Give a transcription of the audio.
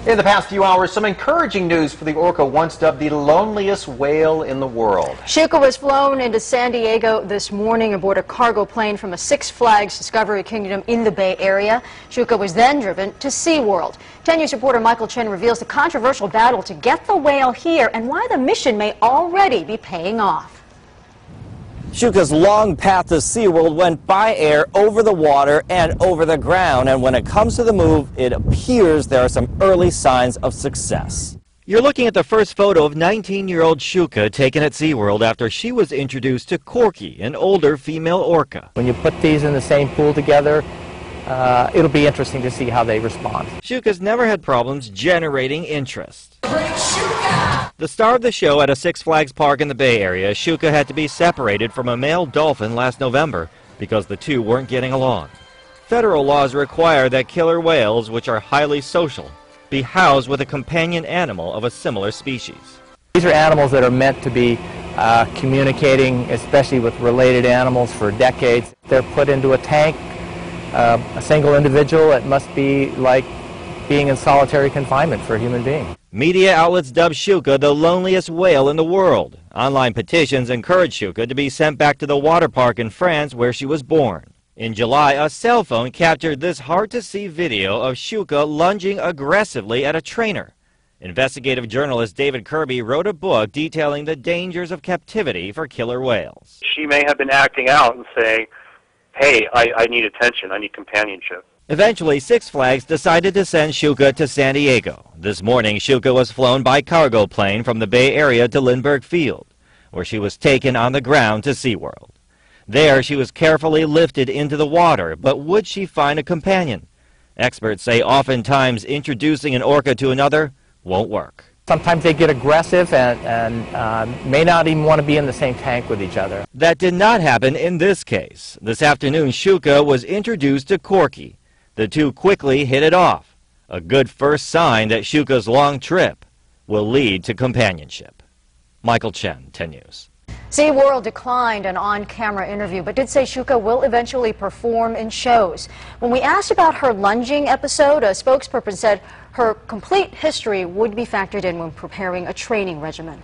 In the past few hours, some encouraging news for the orca once dubbed the loneliest whale in the world. Shuka was flown into San Diego this morning aboard a cargo plane from a Six Flags Discovery Kingdom in the Bay Area. Shuka was then driven to SeaWorld. 10 News reporter Michael Chen reveals the controversial battle to get the whale here and why the mission may already be paying off. Shuka's long path to SeaWorld went by air, over the water, and over the ground. And when it comes to the move, it appears there are some early signs of success. You're looking at the first photo of 19-year-old Shuka taken at SeaWorld after she was introduced to Corky, an older female orca. When you put these in the same pool together, it'll be interesting to see how they respond. Shuka's never had problems generating interest. The star of the show at a Six Flags park in the Bay Area, Shuka had to be separated from a male dolphin last November because the two weren't getting along. Federal laws require that killer whales, which are highly social, be housed with a companion animal of a similar species. These are animals that are meant to be communicating, especially with related animals, for decades. They're put into a tank, a single individual. It must be like being in solitary confinement for a human being. Media outlets dubbed Shuka the loneliest whale in the world. Online petitions encouraged Shuka to be sent back to the water park in France where she was born. In July, a cell phone captured this hard-to-see video of Shuka lunging aggressively at a trainer. Investigative journalist David Kirby wrote a book detailing the dangers of captivity for killer whales. She may have been acting out and saying, hey, I need attention, I need companionship. Eventually, Six Flags decided to send Shuka to San Diego. This morning, Shuka was flown by cargo plane from the Bay Area to Lindbergh Field, where she was taken on the ground to SeaWorld. There, she was carefully lifted into the water, but would she find a companion? Experts say oftentimes introducing an orca to another won't work. Sometimes they get aggressive and may not even want to be in the same tank with each other. That did not happen in this case. This afternoon, Shuka was introduced to Corky. The two quickly hit it off, a good first sign that Shuka's long trip will lead to companionship. Michael Chen, 10 News. SeaWorld declined an on-camera interview, but did say Shuka will eventually perform in shows. When we asked about her lunging episode, a spokesperson said her complete history would be factored in when preparing a training regimen.